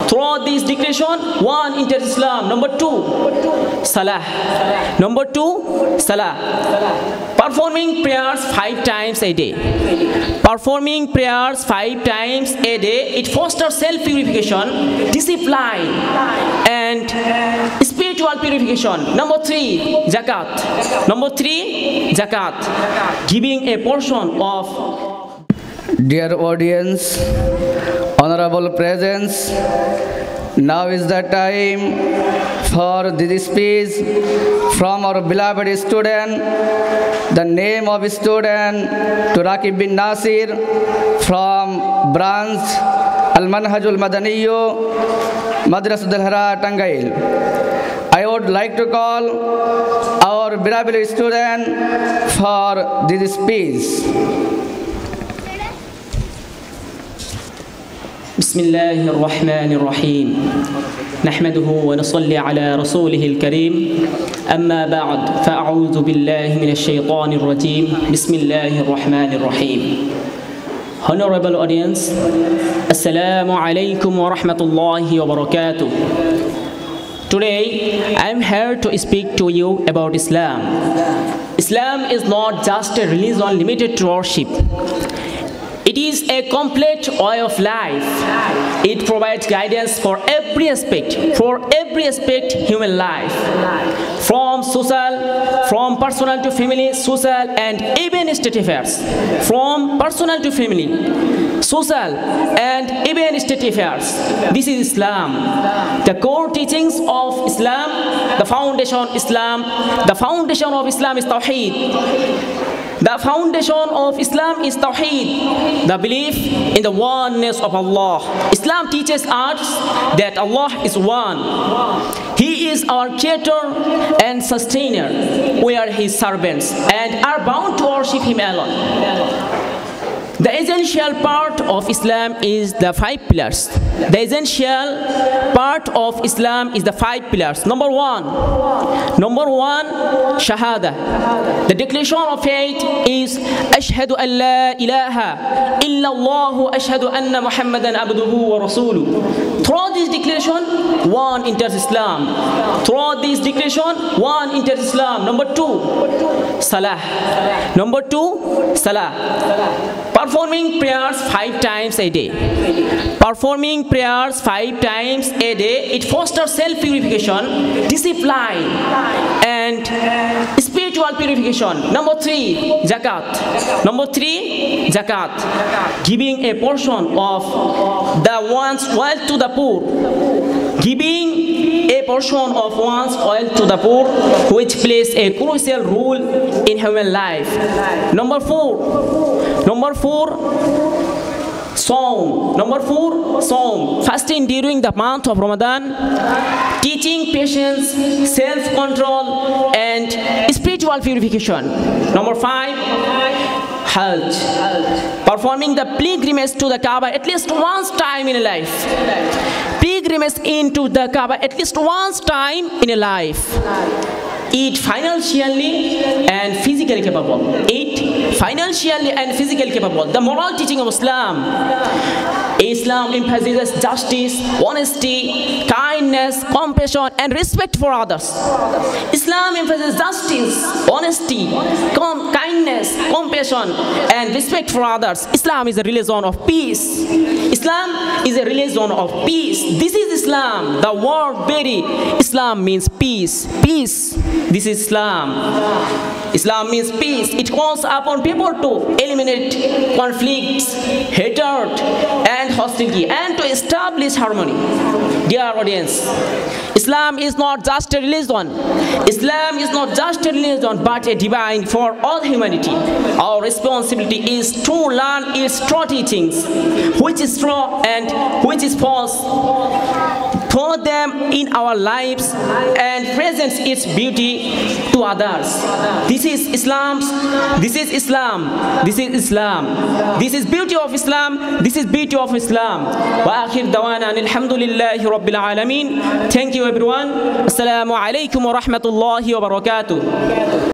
Throughout this declaration, one, enters Islam. Number two, Salah. Number two, Salah. Performing prayers 5 times a day. Performing prayers 5 times a day, it fosters self-purification, discipline, and spiritual purification. Number 3, Zakat. Number 3, Zakat. Giving a portion of. Dear audience, honorable presence, now is the time for this speech from our beloved student. The name of student Turaqib bin Nasir from branch Al-Manhajul Madaniyo, Madrasatul Hara, Tangail. I would like to call our beloved student for this speech. بسم الله الرحمن الرحيم نحمده ونصلي على رسوله الكريم أما بعد فأعوذ بالله من الشيطان الرجيم بسم الله الرحمن الرحيم. Honorable audience, Assalamu alaikum wa rahmatullahi wa barakatuh. Today I am here to speak to you about Islam. Islam is not just a religion limited to worship. It is a complete way of life. It provides guidance for every aspect human life. From personal to family, social, and even state affairs. From personal to family, social, and even state affairs. This is Islam. The core teachings of Islam, the foundation of Islam is Tawheed. The foundation of Islam is Tawheed, the belief in the oneness of Allah. Islam teaches us that Allah is one. He is our creator and sustainer. We are His servants and are bound to worship Him alone. The essential part of Islam is the 5 pillars. The essential part of Islam is the 5 pillars. Number one, Shahada. The declaration of faith is Ashhadu an la ilaha illallah ashhadu anna Muhammadan abduhu wa rasuluh. Through this declaration, one enters Islam. Through this declaration, one enters Islam. Number 2, Salah. Number 2, Salah. Performing prayers 5 times a day. Performing prayers 5 times a day, it fosters self-purification, discipline, and spiritual purification. Number 3, Zakat. Number 3, Zakat. Giving a portion of the one's wealth to the poor. Giving a portion of one's wealth to the poor, which plays a crucial role in human life. Number 4, Saum. Number 4, Saum. Fasting during the month of Ramadan, teaching patience, self-control, and spiritual purification. Number 5, Hajj. Performing the pilgrimage to the Kaaba at least once time in a life. Pilgrimage into the Kaaba at least once time in a life. Eat financially and physically capable. Eat financially and physically capable. The moral teaching of Islam. Islam emphasizes justice, honesty, kindness, compassion, and respect for others. Islam emphasizes justice, honesty, kindness, compassion, and respect for others. Islam is a religion of peace. Islam is a religion of peace. This is Islam. The word very Islam means peace. Peace. This is Islam. Islam means peace. It calls upon people to eliminate conflicts, hatred, and hostility, and to establish harmony. Dear audience, Islam is not just a religion. Islam is not just a religion, but a divine for all humanity. Our responsibility is to learn its true teachings, which is true and which is false, follow them in our lives, and present its beauty to others. This is Islam. This is Islam. This is Islam. This is beauty of Islam. This is beauty of Islam. Wa akhir dawana alhamdulillahi rabbil alamin. Thank you everyone. Assalamu alaikum wa rahmatullahi wa barakatuh.